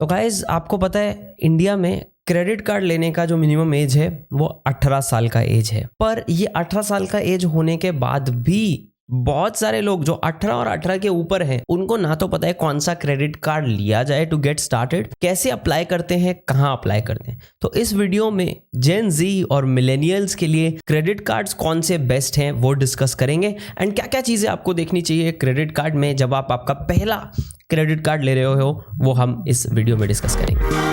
तो गाइज आपको पता है इंडिया में क्रेडिट कार्ड लेने का जो मिनिमम एज है वो 18 साल का एज है। पर ये 18 साल का एज होने के बाद भी बहुत सारे लोग जो 18 और 18 के ऊपर हैं उनको ना तो पता है कौन सा क्रेडिट कार्ड लिया जाए टू गेट स्टार्टेड, कैसे अप्लाई करते हैं, कहाँ अप्लाई करते हैं। तो इस वीडियो में जेन जी और मिलेनियल्स के लिए क्रेडिट कार्ड्स कौन से बेस्ट हैं वो डिस्कस करेंगे एंड क्या क्या चीज़ें आपको देखनी चाहिए क्रेडिट कार्ड में जब आप आपका पहला क्रेडिट कार्ड ले रहे हो वो हम इस वीडियो में डिस्कस करेंगे।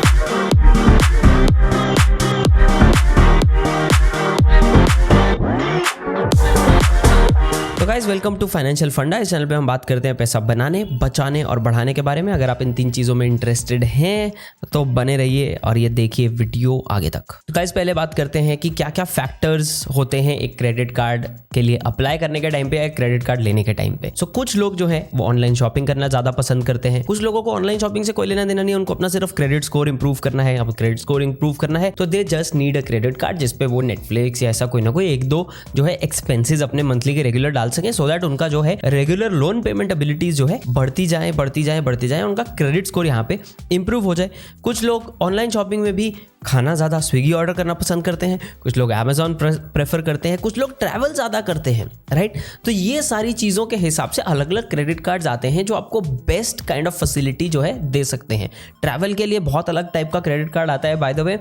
तो गाइज वेलकम टू फाइनेंशियल फंडा। इस चैनल पे हम बात करते हैं पैसा बनाने, बचाने और बढ़ाने के बारे में। अगर आप इन तीन चीज़ों में इंटरेस्टेड हैं तो बने रहिए और ये देखिए वीडियो आगे तक। तो गाइज पहले बात करते हैं कि क्या क्या फैक्टर्स होते हैं एक क्रेडिट कार्ड के लिए अप्लाई करने के टाइम पे या क्रेडिट कार्ड लेने के टाइम पे। सो कुछ लोग जो है वो ऑनलाइन शॉपिंग करना ज़्यादा पसंद करते हैं। कुछ लोगों को ऑनलाइन शॉपिंग से कोई लेना देना नहीं है, उनको अपना सिर्फ क्रेडिट स्कोर इंप्रूव करना है। अब क्रेडिट स्कोर इंप्रूव करना है तो they just need a credit card जिसपे वो नेटफ्लिक्स या ऐसा कोई ना कोई एक दो जो है एक्सपेंसेस अपने मंथली के रेगुलर डाल सके सो दैट उनका जो है रेगुलर लोन पेमेंट एबिलिटीज जो है बढ़ती जाए, उनका क्रेडिट स्कोर यहाँ पे इंप्रूव हो जाए। कुछ लोग ऑनलाइन शॉपिंग में भी खाना ज़्यादा स्विगी ऑर्डर करना पसंद करते हैं, कुछ लोग अमेजॉन प्रेफर करते हैं, कुछ लोग ट्रैवल ज़्यादा करते हैं, राइट। तो ये सारी चीज़ों के हिसाब से अलग अलग क्रेडिट कार्ड्स आते हैं जो आपको बेस्ट काइंड ऑफ फैसिलिटी जो है दे सकते हैं। ट्रैवल के लिए बहुत अलग टाइप का क्रेडिट कार्ड आता है by the way,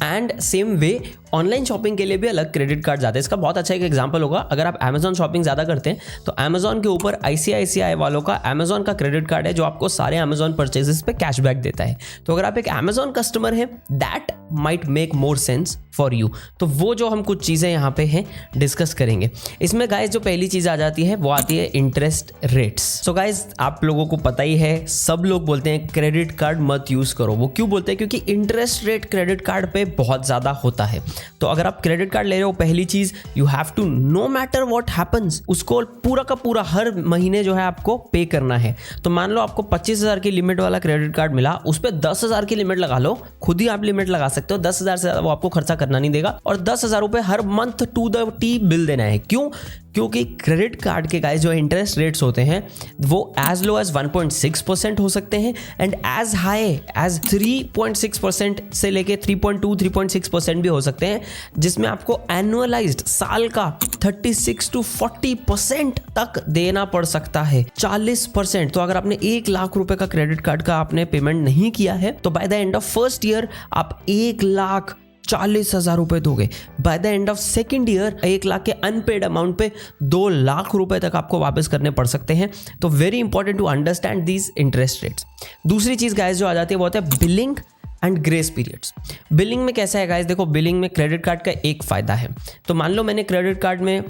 and same way online shopping के लिए भी अलग क्रेडिट कार्ड आते हैं। इसका बहुत अच्छा एक एग्जांपल होगा, अगर आप अमेजॉन शॉपिंग ज़्यादा करते हैं तो अमेजॉन के ऊपर ICICI वालों का अमेजॉन का क्रेडिट कार्ड है जो आपको सारे अमेजॉन परचेजेस पे कैशबैक देता है। तो अगर आप एक अमेजॉन कस्टमर हैं that might make more sense for you. तो वो जो हम कुछ चीज़ें यहाँ पे हैं डिस्कस करेंगे। इसमें गाइज जो पहली चीज़ आ जाती है वो आती है इंटरेस्ट रेट्स। सो गाइज आप लोगों को पता ही है, सब लोग बोलते हैं क्रेडिट कार्ड मत यूज़ करो। वो क्यों बोलते हैं? क्योंकि इंटरेस्ट रेट क्रेडिट कार्ड पे बहुत ज़्यादा होता है। तो अगर आप क्रेडिट कार्ड ले रहे हो, पहली चीज़ you have to no matter what happens, उसको पूरा का पूरा हर महीने जो है आपको पे करना है। तो मान लो आपको 25,000 की लिमिट वाला क्रेडिट कार्ड मिला, उस पर 10,000 की लिमिट लगा लो, खुद ही आप लिमिट लगा सकते हो। 10,000 से ज़्यादा वो आपको खर्चा करना नहीं देगा और 10,000 रुपये हर मंथ टू द टी बिल देना है। क्यों? क्योंकि क्रेडिट कार्ड के गाइस जो इंटरेस्ट रेट्स होते हैं वो एज लो एज 1.6% हो सकते हैं एंड एज हाई एज 3.6% से लेके 3.2-3.6% भी हो सकते हैं, जिसमें आपको एनुअलाइज्ड साल का 36 to 40% तक देना पड़ सकता है। 40%। तो अगर आपने 1 लाख रुपए का क्रेडिट कार्ड का आपने पेमेंट नहीं किया है तो by the end of first year आप 1,40,000 रुपए दोगे। By the end of second year 1 lakh के अनपेड अमाउंट पे 2 लाख रुपए तक आपको वापस करने पड़ सकते हैं। तो very important to understand these interest rates. दूसरी चीज गाइस जो आ जाती है वो होता है billing and grace periods. Billing में कैसा है गाइस? देखो, बिलिंग में क्रेडिट कार्ड का एक फायदा है। तो मान लो मैंने क्रेडिट कार्ड में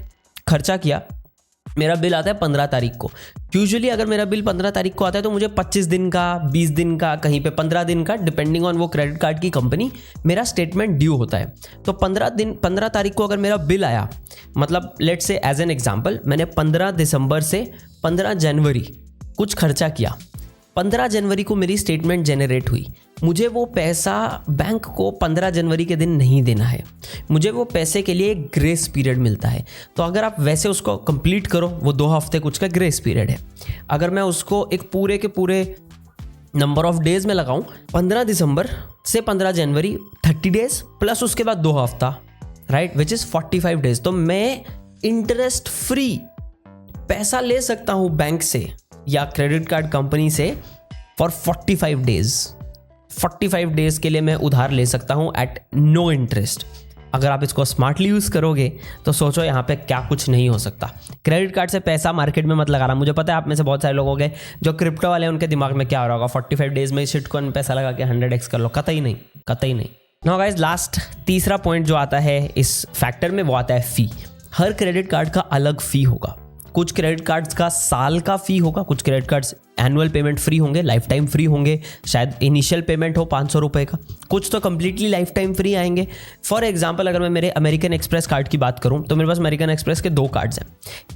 खर्चा किया, मेरा बिल आता है 15 तारीख को। यूजुअली अगर मेरा बिल 15 तारीख को आता है तो मुझे 25 दिन का, 20 दिन का, कहीं पे 15 दिन का, डिपेंडिंग ऑन वो क्रेडिट कार्ड की कंपनी, मेरा स्टेटमेंट ड्यू होता है। तो 15 तारीख को अगर मेरा बिल आया, मतलब let's say as an example मैंने 15 दिसंबर से 15 जनवरी कुछ खर्चा किया, 15 जनवरी को मेरी स्टेटमेंट जनरेट हुई। मुझे वो पैसा बैंक को 15 जनवरी के दिन नहीं देना है, मुझे वो पैसे के लिए एक ग्रेस पीरियड मिलता है। तो अगर आप वैसे उसको कंप्लीट करो, वो 2 हफ्ते कुछ का ग्रेस पीरियड है। अगर मैं उसको एक पूरे के पूरे नंबर ऑफ डेज में लगाऊं, 15 दिसंबर से 15 जनवरी 30 डेज प्लस उसके बाद 2 हफ्ता, राइट, विच इज़ 45 डेज। तो मैं इंटरेस्ट फ्री पैसा ले सकता हूँ बैंक से या क्रेडिट कार्ड कंपनी से फॉर 45 डेज। 45 डेज के लिए मैं उधार ले सकता हूं एट नो इंटरेस्ट। अगर आप इसको स्मार्टली यूज़ करोगे तो सोचो यहाँ पे क्या कुछ नहीं हो सकता। क्रेडिट कार्ड से पैसा मार्केट में मत लगाना। मुझे पता है आप में से बहुत सारे लोग हो गए जो क्रिप्टो वाले हैं, उनके दिमाग में क्या हो रहा होगा, 45 डेज में शिटकॉइन पैसा लगा के 100x कर लो। कतई नहीं, कतई नहीं। नाउ गाइस, लास्ट तीसरा पॉइंट जो आता है इस फैक्टर में वो आता है फी। हर क्रेडिट कार्ड का अलग फी होगा। कुछ क्रेडिट कार्ड्स का साल का फी होगा, कुछ credit cards annual payment free होंगे, लाइफ टाइम फ्री होंगे, शायद इनिशियल पेमेंट हो 500 रुपये का, कुछ तो कंप्लीटली लाइफ टाइम फ्री आएंगे। फॉर एग्जांपल अगर मैं मेरे अमेरिकन एक्सप्रेस कार्ड की बात करूं तो मेरे पास अमेरिकन एक्सप्रेस के 2 कार्ड्स हैं।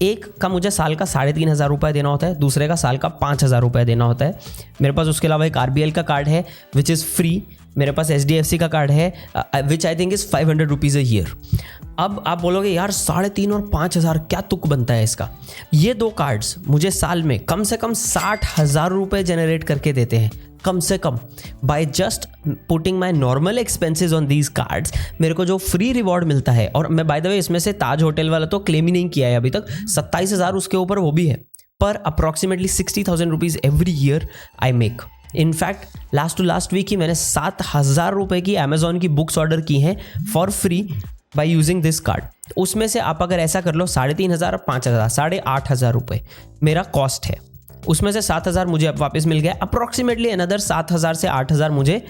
एक का मुझे साल का 3,500 रुपये देना होता है, दूसरे का साल का 5,000 रुपये देना होता है। मेरे पास उसके अलावा एक RBL का कार्ड है विच इज़ फ्री। मेरे पास HDFC का कार्ड है which I think is 500 rupees a year. अब आप बोलोगे यार 3,500 और 5,000 क्या तुक बनता है इसका। ये 2 कार्ड्स मुझे साल में कम से कम 60,000 रुपये जनरेट करके देते हैं। कम से come by just putting my normal expenses on these cards मेरे को जो फ्री रिवॉर्ड मिलता है, और मैं बाय द वे इसमें से ताज होटल वाला तो क्लेम ही नहीं किया है अभी तक, 27,000 उसके ऊपर वो भी है, पर approximately 60,000 rupees every year I make. In fact last week ही मैंने 7,000 रुपये की अमेजोन की बुक्स ऑर्डर की हैं for free by using this card. उसमें से आप अगर ऐसा कर लो 3,500 और 5,000, 8,500 रुपये मेरा कॉस्ट है, उसमें से 7,000 मुझे अब वापस मिल गया। अप्रॉक्सीमेटली अनदर 7,000 से 8,000 मुझे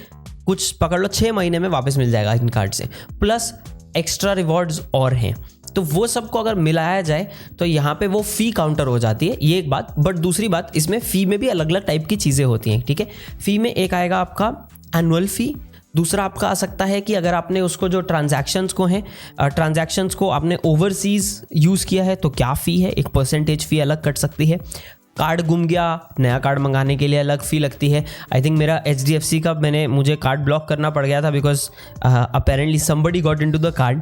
कुछ पकड़ लो 6 महीने में वापस मिल जाएगा इन कार्ड से, प्लस एक्स्ट्रा रिवॉर्ड्स और हैं। तो वो सबको अगर मिलाया जाए तो यहाँ पे वो फ़ी काउंटर हो जाती है, ये एक बात। बट दूसरी बात, इसमें फ़ी में भी अलग अलग टाइप की चीज़ें होती हैं, ठीक है। फ़ी में एक आएगा आपका एनुअल फ़ी, दूसरा आपका आ सकता है कि अगर आपने उसको जो ट्रांजैक्शंस को आपने ओवरसीज़ यूज़ किया है तो क्या फ़ी है, एक परसेंटेज फ़ी अलग कट सकती है। कार्ड गुम गया, नया कार्ड मंगाने के लिए अलग फ़ी लगती है। आई थिंक मेरा HDFC का मुझे कार्ड ब्लॉक करना पड़ गया था because apparently somebody got into the card.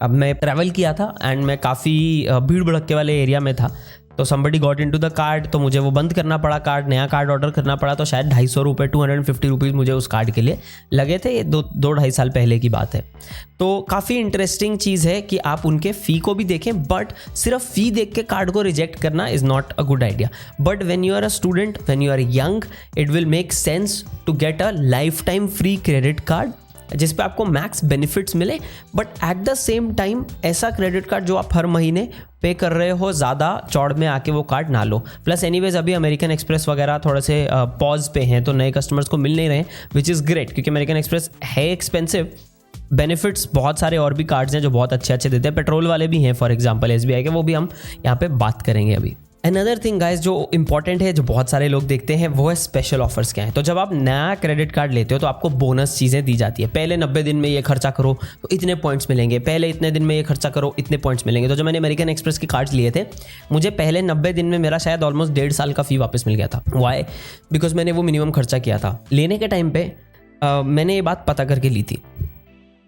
अब मैं ट्रैवल किया था एंड मैं काफ़ी भीड़ भड़क्के वाले एरिया में था, तो somebody got into the card, तो मुझे वो बंद करना पड़ा कार्ड, नया कार्ड ऑर्डर करना पड़ा। तो शायद 250 रुपये 250 रुपीज़ मुझे उस कार्ड के लिए लगे थे, ये 2-2.5 साल पहले की बात है। तो काफ़ी इंटरेस्टिंग चीज़ है कि आप उनके फ़ी को भी देखें, बट सिर्फ फ़ी देख के कार्ड को रिजेक्ट करना is not a good idea. But when you are a student, when you are young, it will make sense to get a lifetime free credit card जिस पे आपको मैक्स बेनिफिट्स मिले, but at the same time ऐसा credit card जो आप हर महीने पे कर रहे हो, ज़्यादा चौड़ में आके वो कार्ड ना लो। प्लस एनीवेज अभी अमेरिकन एक्सप्रेस वगैरह थोड़े से पॉज पे हैं, तो नए कस्टमर्स को मिल नहीं रहे, विच इज़ ग्रेट, क्योंकि अमेरिकन एक्सप्रेस है एक्सपेंसिव। बेनिफिट्स बहुत सारे और भी कार्ड्स हैं जो बहुत अच्छे देते हैं, पेट्रोल वाले भी हैं फॉर एग्जांपल SBI के, वो भी हम यहाँ पे बात करेंगे अभी। अनदर थिंग गाइस जो इंपॉर्टेंट है, जो बहुत सारे लोग देखते हैं, वो है स्पेशल ऑफर्स क्या है। तो जब आप नया क्रेडिट कार्ड लेते हो तो आपको बोनस चीज़ें दी जाती है। पहले 90 दिन में ये खर्चा करो तो इतने पॉइंट्स मिलेंगे, पहले इतने दिन में ये खर्चा करो इतने पॉइंट्स मिलेंगे। तो जब मैंने अमेरिकन एक्सप्रेस के कार्ड्स लिए थे, मुझे पहले 90 दिन में मेरा शायद ऑलमोस्ट 1.5 साल का फ़ी वापस मिल गया था। वाई? बिकॉज मैंने वो मिनिमम खर्चा किया था। लेने के टाइम पे मैंने ये बात पता करके ली थी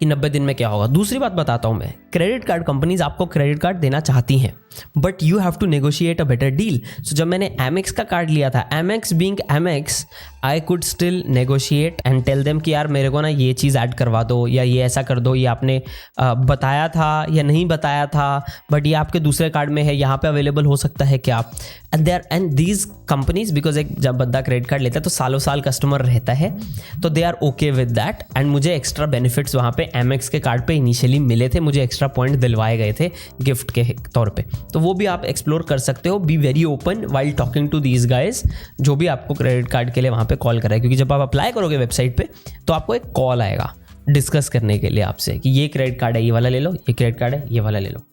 कि 90 दिन में क्या होगा। दूसरी बात बताता हूँ मैं, क्रेडिट कार्ड कंपनीज आपको क्रेडिट कार्ड देना चाहती हैं, but you have to negotiate a better deal. So जब मैंने Amex का कार्ड लिया था, Amex being Amex, I could still negotiate and tell them कि यार मेरे को ना ये चीज़ ऐड करवा दो, या ये ऐसा कर दो, ये आपने बताया था या नहीं बताया था, बट ये आपके दूसरे कार्ड में है, यहाँ पे अवेलेबल हो सकता है क्या। एंड दीज कंपनीज, बिकॉज एक जब बंदा क्रेडिट कार्ड लेता है तो सालों साल कस्टमर रहता है, तो they are okay with that. And मुझे एक्स्ट्रा बेनिफिट्स वहाँ पे Amex के कार्ड पे इनिशियली मिले थे, मुझे एक्स्ट्रा पॉइंट दिलवाए गए थे गिफ्ट के तौर पे। तो वो भी आप एक्सप्लोर कर सकते हो। Be very open while talking to these guys, जो भी आपको क्रेडिट कार्ड के लिए वहाँ पे कॉल कर रहा है, क्योंकि जब आप अप्लाई करोगे वेबसाइट पे तो आपको एक कॉल आएगा डिस्कस करने के लिए आपसे कि ये क्रेडिट कार्ड है, ये वाला ले लो, ये क्रेडिट कार्ड है, ये वाला ले लो।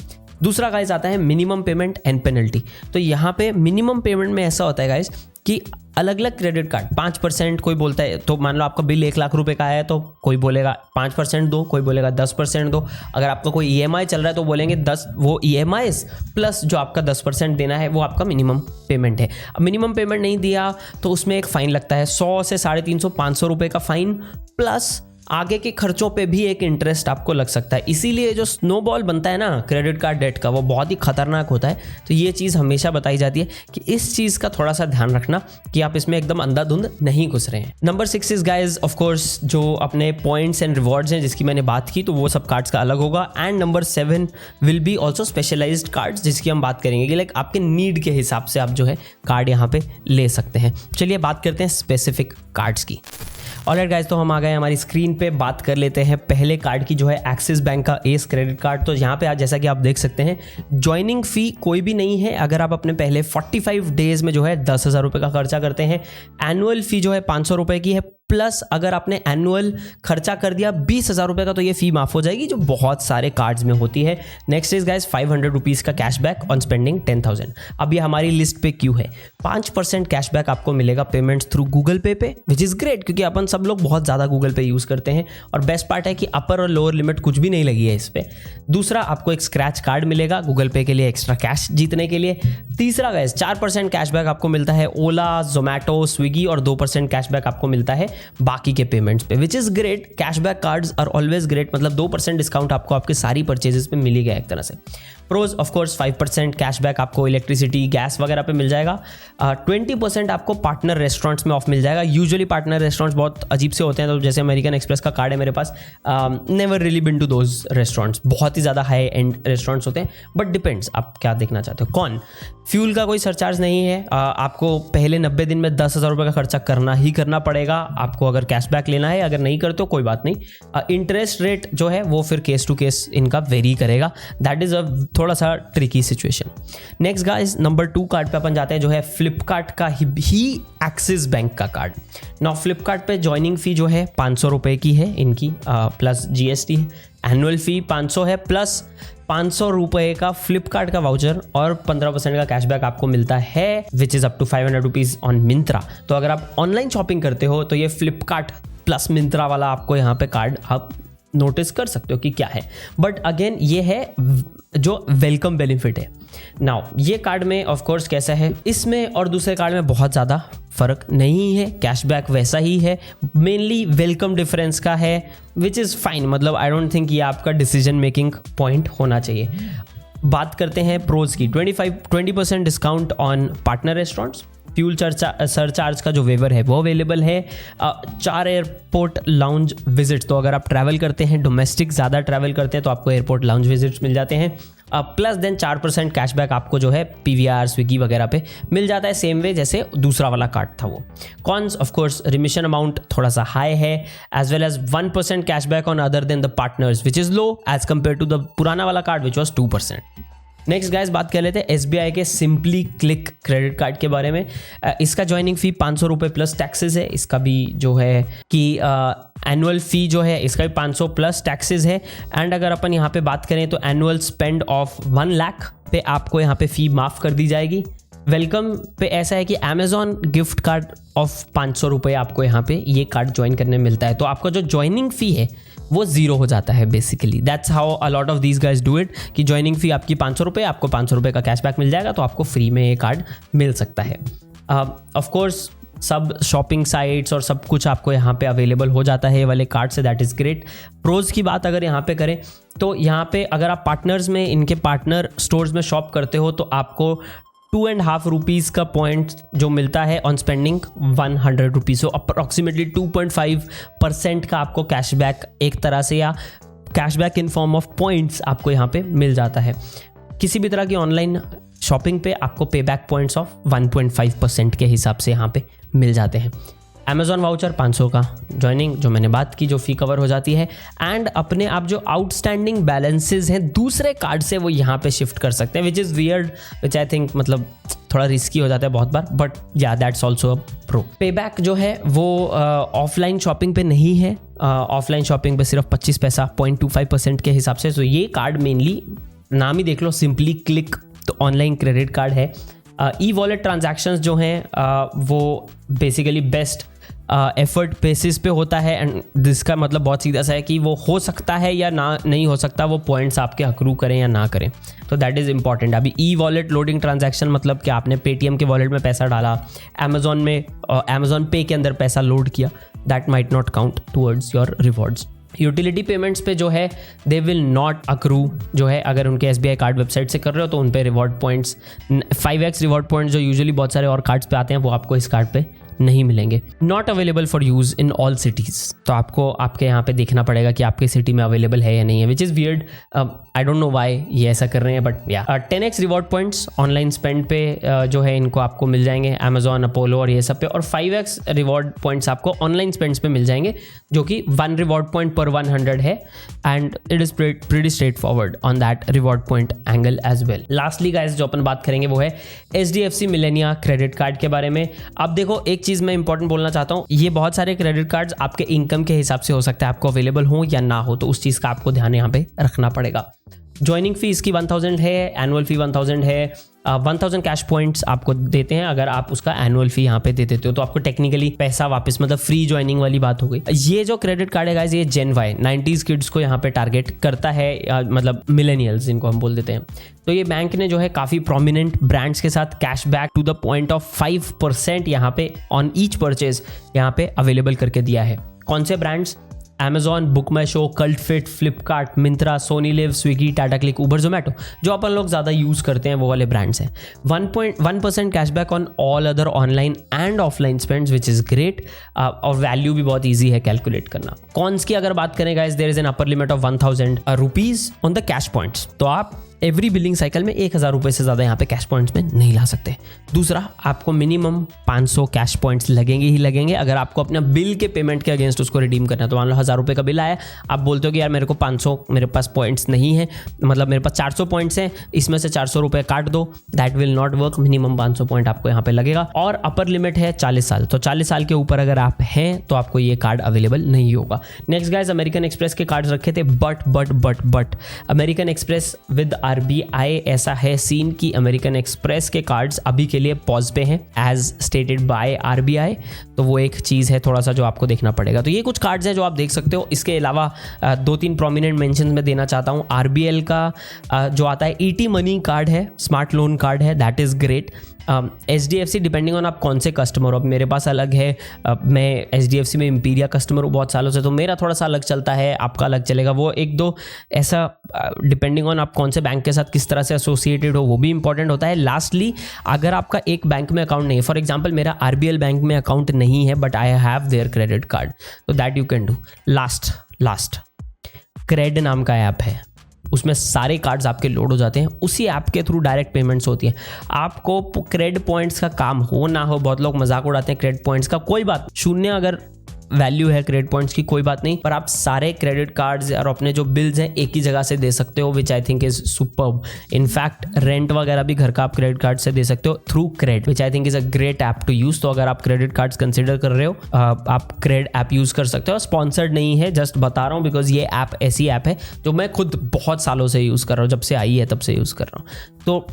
दूसरा गाइज आता है मिनिमम पेमेंट एंड पेनल्टी। तो यहाँ पे मिनिमम पेमेंट में ऐसा होता है गाइज कि अलग अलग क्रेडिट कार्ड 5% कोई बोलता है, तो मान लो आपका बिल 1 लाख रुपए का है तो कोई बोलेगा 5% दो, कोई बोलेगा 10% दो। अगर आपका कोई EMI चल रहा है तो बोलेंगे 10, वो EMIs प्लस जो आपका 10% देना है वो आपका मिनिमम पेमेंट है। अब मिनिमम पेमेंट नहीं दिया तो उसमें एक फ़ाइन लगता है, 100 से 350-500 रुपये का फ़ाइन, प्लस आगे के खर्चों पे भी एक इंटरेस्ट आपको लग सकता है। इसीलिए जो स्नोबॉल बनता है ना क्रेडिट कार्ड डेट का, वो बहुत ही खतरनाक होता है। तो ये चीज़ हमेशा बताई जाती है कि इस चीज़ का थोड़ा सा ध्यान रखना कि आप इसमें एकदम अंधाधुंध नहीं घुस रहे हैं। Number 6 is guys of course जो अपने पॉइंट्स एंड रिवॉर्ड्स हैं जिसकी मैंने बात की, तो वो सब कार्ड्स का अलग होगा। And number 7 will be also specialized cards, जिसकी हम बात करेंगे कि लाइक आपके नीड के हिसाब से आप जो है कार्ड यहाँ पे ले सकते हैं। चलिए बात करते हैं स्पेसिफिक कार्ड्स की। ऑलराइट गाइस, तो हम आ गए हमारी स्क्रीन पे। बात कर लेते हैं पहले कार्ड की, जो है एक्सिस बैंक का एस क्रेडिट कार्ड। तो यहाँ पे आज जैसा कि आप देख सकते हैं, ज्वाइनिंग फ़ी कोई भी नहीं है अगर आप अपने पहले 45 डेज में जो है 10,000 रुपये का खर्चा करते हैं। एनुअल फ़ी जो है 500 रुपये की है, प्लस अगर आपने एनुअल खर्चा कर दिया 20,000 रुपये का तो ये फ़ी माफ़ हो जाएगी, जो बहुत सारे कार्ड्स में होती है। नेक्स्ट इज गाइस 500 रुपीज़ का कैशबैक ऑन स्पेंडिंग 10,000। अब ये हमारी लिस्ट पे क्यों है? 5% कैशबैक आपको मिलेगा पेमेंट्स थ्रू गूगल पे विच इज़ ग्रेट, क्योंकि अपन सब लोग बहुत ज़्यादा गूगल पे यूज़ करते हैं। और बेस्ट पार्ट है कि अपर और लोअर लिमिट कुछ भी नहीं लगी है इस पर। दूसरा, आपको एक स्क्रैच कार्ड मिलेगा गूगल पे के लिए एक्स्ट्रा कैश जीतने के लिए। तीसरा गाइस 4% कैशबैक आपको मिलता है ओला, जोमैटो, स्विगी, और 2% कैशबैक आपको मिलता है बाकी के पेमेंट्स पे, which is great. Cashback cards are always great, मतलब 2% डिस्काउंट आपको आपके सारी परचेजेस पे मिल ही गया एक तरह से। प्रोज ऑफ कोर्स 5% कैशबैक आपको इलेक्ट्रिसिटी गैस वगैरह पे मिल जाएगा। 20% आपको पार्टनर रेस्टोरेंट्स में ऑफ मिल जाएगा। यूजुअली पार्टनर रेस्टोरेंट्स बहुत अजीब से होते हैं, तो जैसे अमेरिकन एक्सप्रेस का कार्ड है मेरे पास, never really been to those restaurants, बहुत ही ज़्यादा हाई एंड रेस्टोरेंट्स होते हैं, बट डिपेंड्स आप क्या देखना चाहते हो। कौन फ्यूल का कोई सरचार्ज नहीं है, आपको पहले 90 दिन में 10,000 रुपये का खर्चा करना ही करना पड़ेगा आपको अगर कैशबैक लेना है। अगर नहीं करते हो कोई बात नहीं। इंटरेस्ट रेट जो है वो फिर केस टू केस इनका वेरी करेगा। दैट इज़ अ थोड़ा सा tricky situation. Next guys, number 2 card पे अपन जाते हैं, जो है फ्लिपकार्ट का ही एक्सिस बैंक का कार्ड। नाउ फ्लिपकार्ट पे ज्वाइनिंग फ़ी जो है 500 रुपये की है इनकी, प्लस GST है। एनुअल फ़ी 500 है, प्लस 500 रुपये का फ्लिपकार्ट का वाउचर और 15% का कैशबैक आपको मिलता है, which is up to 500 rupees on Myntra. तो अगर आप ऑनलाइन शॉपिंग करते हो तो ये फ्लिपकार्ट प्लस मिंत्रा वाला आपको यहाँ पे कार्ड आप नोटिस कर सकते हो कि क्या है। बट अगेन ये है जो वेलकम बेनिफिट है। नाउ ये कार्ड में ऑफ कोर्स कैसा है, इसमें और दूसरे कार्ड में बहुत ज़्यादा फ़र्क नहीं है, कैशबैक वैसा ही है, मेनली वेलकम डिफरेंस का है, विच इज़ फाइन। मतलब आई डोंट थिंक ये आपका डिसीजन मेकिंग पॉइंट होना चाहिए। बात करते हैं प्रोज की। 20% discount on partner restaurants, fuel surcharge का जो वेवर है वो अवेलेबल है। 4 एयरपोर्ट लाउंज विजिट्स, तो अगर आप ट्रैवल करते हैं, डोमेस्टिक ज़्यादा ट्रैवल करते हैं तो आपको एयरपोर्ट लाउंज विजिट्स मिल जाते हैं। प्लस देन 4% कैशबैक आपको जो है PVR स्विगी वगैरह पे मिल जाता है, सेम वे जैसे दूसरा वाला कार्ड था वो। Cons of course remission amount थोड़ा सा हाई है, as well as 1% cashback on other than the partners which is low as compared to the पुराना वाला card which was 2%। Next guys बात कर लेते हैं SBI के सिंपली क्लिक क्रेडिट कार्ड के बारे में। इसका ज्वाइनिंग फ़ी 500 रुपये प्लस टैक्सेस है। इसका भी जो है कि एनुअल फ़ी जो है इसका भी 500 प्लस टैक्सेस है। एंड अगर अपन यहाँ पे बात करें तो एनुअल स्पेंड ऑफ 1 लाख पे आपको यहाँ पे फ़ी माफ़ कर दी जाएगी। वेलकम पे ऐसा है कि अमेजॉन गिफ्ट कार्ड ऑफ 500 रुपये आपको यहाँ पे ये कार्ड ज्वाइन करने में मिलता है, तो आपका जो ज्वाइनिंग फ़ी है वो 0 हो जाता है basically. That's how a lot of these guys do it, कि ज्वाइनिंग फ़ी आपकी 500 रुपये, आपको 500 रुपये का कैशबैक मिल जाएगा, तो आपको फ्री में ये कार्ड मिल सकता है। ऑफ कोर्स सब शॉपिंग साइट्स और सब कुछ आपको यहाँ पे अवेलेबल हो जाता है ये वाले कार्ड से, दैट इज़ ग्रेट। प्रोज की बात अगर यहाँ पे करें तो यहाँ पे अगर आप पार्टनर्स में इनके पार्टनर स्टोर्स में शॉप करते हो तो आपको 2.5 रुपीज़ का पॉइंट जो मिलता है on spending 100 rupees, so approximately 2.5% का आपको कैशबैक एक तरह से, या cashback in form of points आपको यहाँ पे मिल जाता है। किसी भी तरह की ऑनलाइन शॉपिंग पे आपको पे बैक पॉइंट्स ऑफ 1.5% के हिसाब से यहाँ पे मिल जाते हैं। अमेजॉन वाउचर 500 का ज्वाइनिंग जो मैंने बात की, जो फ़ी कवर हो जाती है। एंड अपने आप जो आउटस्टैंडिंग बैलेंसेस हैं दूसरे कार्ड से वो यहाँ पे शिफ्ट कर सकते हैं, which is weird, which I think मतलब थोड़ा रिस्की हो जाता है बहुत बार, बट या दैट्स ऑल्सो अ प्रो। पे बैक जो है वो ऑफलाइन शॉपिंग पे नहीं है, ऑफलाइन शॉपिंग पे सिर्फ 25 पैसा 0.25% के हिसाब से। तो ये कार्ड मेनली नाम ही देख लो, सिंपली क्लिक, तो ऑनलाइन क्रेडिट कार्ड है। ई वॉलेट ट्रांजैक्शंस जो हैं वो बेसिकली बेस्ट एफर्ट बेसिस पे होता है, एंड जिसका मतलब बहुत सीधा सा है कि वो हो सकता है या ना नहीं हो सकता, वो पॉइंट्स आपके अक्रू करें या ना करें, तो दैट इज़ इंपॉर्टेंट। अभी ई वॉलेट लोडिंग ट्रांजैक्शन मतलब कि आपने पेटीएम के वॉलेट में पैसा डाला, अमेजॉन में अमेजॉन पे के अंदर पैसा लोड किया, that might not count towards your rewards. Utility payments पे जो है दे विल नॉट अक्रू, जो है अगर उनके SBI कार्ड वेबसाइट से कर रहे हो तो उन पे reward points 5x reward points जो यूजुअली बहुत सारे और कार्ड्स पे आते हैं वो आपको इस कार्ड पे नहीं मिलेंगे। Not available for use in all cities, तो आपको आपके यहाँ पे देखना पड़ेगा कि आपके सिटी में अवेलेबल है या नहीं है, which is weird. I don't know why ये ऐसा कर रहे हैं, बट या 10x reward points online spend पे जो है इनको आपको मिल जाएंगे अमेजॉन, अपोलो और ये सब पे, और 5x रिवॉर्ड पॉइंट्स आपको ऑनलाइन स्पेंड्स पे मिल जाएंगे, जो कि 1 रिवॉर्ड पॉइंट पर 100 है, and it is pretty straightforward on that reward point angle as well. Lastly guys जो अपन बात करेंगे वो है HDFC मिलेनिया क्रेडिट कार्ड के बारे में। अब देखो एक चीज़ मैं इंपॉर्टेंट बोलना चाहता हूँ, ये बहुत सारे क्रेडिट कार्ड्स आपके इनकम के हिसाब से हो सकता है, आपको अवेलेबल हो या ना हो, तो उस चीज़ का आपको ध्यान यहाँ पे रखना पड़ेगा। ज्वाइनिंग फी इसकी 1000 है, एनुअल फी 1000 है, 1000 कैश पॉइंट्स आपको देते हैं अगर आप उसका एनुअल फी यहाँ पे दे देते हो, तो आपको टेक्निकली पैसा वापस, मतलब फ्री ज्वाइनिंग वाली बात हो गई। ये जो क्रेडिट कार्ड है गाइस, ये Gen Y 90s किड्स को यहाँ पे टारगेट करता है, मतलब मिलेनियल्स जिनको हम बोल देते हैं। तो ये बैंक ने जो है काफ़ी प्रोमिनेंट ब्रांड्स के साथ cashback to the point of 5% यहाँ पे ऑन ईच परचेज यहाँ पे अवेलेबल करके दिया है। कौन से brands? Amazon, Book My Show, Cult Fit, Flipkart, Myntra, Sony Liv, Swiggy, Tata Cliq, Uber, Zomato, जो अपन लोग ज़्यादा यूज़ करते हैं वो वाले ब्रांड्स हैं। 1.1% cashback on all other online and offline spends which is great. और वैल्यू भी बहुत ईजी है कैलकुलेट करना। कॉन्स की अगर बात करें guys, there is an upper limit of 1000 rupees on the cash points. तो आप एवरी बिलिंग साइकिल में 1000 रुपये से ज़्यादा यहाँ पे कैश पॉइंट्स में नहीं ला सकते। दूसरा, आपको मिनिमम 500 कैश पॉइंट्स लगेंगे ही लगेंगे अगर आपको अपना बिल के पेमेंट के अगेंस्ट उसको रिडीम करना है। तो मान लो 1000 रुपये का बिल आया, आप बोलते हो कि यार मेरे को 500 मेरे पास पॉइंट्स नहीं है, मतलब मेरे पास 400 पॉइंट्स हैं, इसमें से 400 रुपये काट दो, that will not work. Minimum 500 point आपको यहाँ पे लगेगा। और अपर लिमिट है 40 साल, तो 40 साल के ऊपर अगर आप हैं तो आपको ये कार्ड अवेलेबल नहीं होगा। नेक्स्ट गाइस, अमेरिकन एक्सप्रेस के कार्ड्स रखे थे, but American express with RBI ऐसा है सीन कि अमेरिकन एक्सप्रेस के कार्ड्स अभी के लिए पॉज पे हैं एज स्टेटेड बाय RBI। तो वो एक चीज़ है थोड़ा सा जो आपको देखना पड़ेगा। तो ये कुछ कार्ड्स हैं जो आप देख सकते हो। इसके अलावा 2-3 प्रोमिनेंट मेंशन में देना चाहता हूँ। RBL का जो आता है ET मनी कार्ड है, स्मार्ट लोन कार्ड है, that is great. HDFC depending on आप कौन से कस्टमर हो। अब मेरे पास अलग है, मैं HDFC में इम्पीरिया कस्टमर हूँ बहुत सालों से, तो मेरा थोड़ा सा अलग चलता है, आपका अलग चलेगा। वो एक दो ऐसा डिपेंडिंग ऑन आप कौन से बैंक के साथ किस तरह से एसोसिएटेड हो वो भी इंपॉर्टेंट होता है। लास्टली, अगर आपका एक बैंक में अकाउंट नहीं है, फॉर एग्जाम्पल मेरा RBL बैंक में अकाउंट नहीं है but I have there credit card, तो that you can do. Last CRED नाम का ऐप है, उसमें सारे कार्ड्स आपके लोड हो जाते हैं, उसी ऐप के थ्रू डायरेक्ट पेमेंट्स होती हैं। आपको क्रेड पॉइंट्स का काम हो ना हो, बहुत लोग मजाक उड़ाते हैं क्रेडिट पॉइंट्स का, कोई बात, शून्य अगर वैल्यू है क्रेडिट पॉइंट्स की कोई बात नहीं, पर आप सारे क्रेडिट कार्ड्स और अपने जो बिल्स हैं एक ही जगह से दे सकते हो, which I think is superb. In fact rent वगैरह भी घर का आप क्रेडिट कार्ड से दे सकते हो through CRED, which I think is a great app to use. तो अगर आप क्रेडिट कार्ड्स कंसिडर कर रहे हो, आप क्रेड ऐप यूज कर सकते हो। स्पॉन्सर्ड नहीं है, जस्ट बता रहा हूँ बिकॉज ये ऐप ऐसी ऐप है जो मैं खुद बहुत सालों से यूज कर रहा हूँ, जब से आई है तब से यूज कर रहा हूँ। तो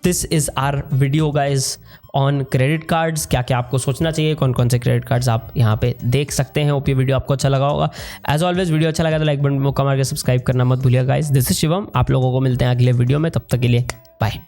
this is our video guys on credit cards. क्या क्या आपको सोचना चाहिए, कौन कौन से क्रेडिट कार्ड्स आप यहाँ पे देख सकते हैं। होप ये वीडियो आपको अच्छा लगा होगा। एज ऑलवेज वीडियो अच्छा लगा तो लाइक बटन मौका मार के सब्सक्राइब करना मत भूलिएगा गाइज। दिस इज शिवम, आप लोगों को मिलते हैं अगले वीडियो में, तब तक के लिए बाय।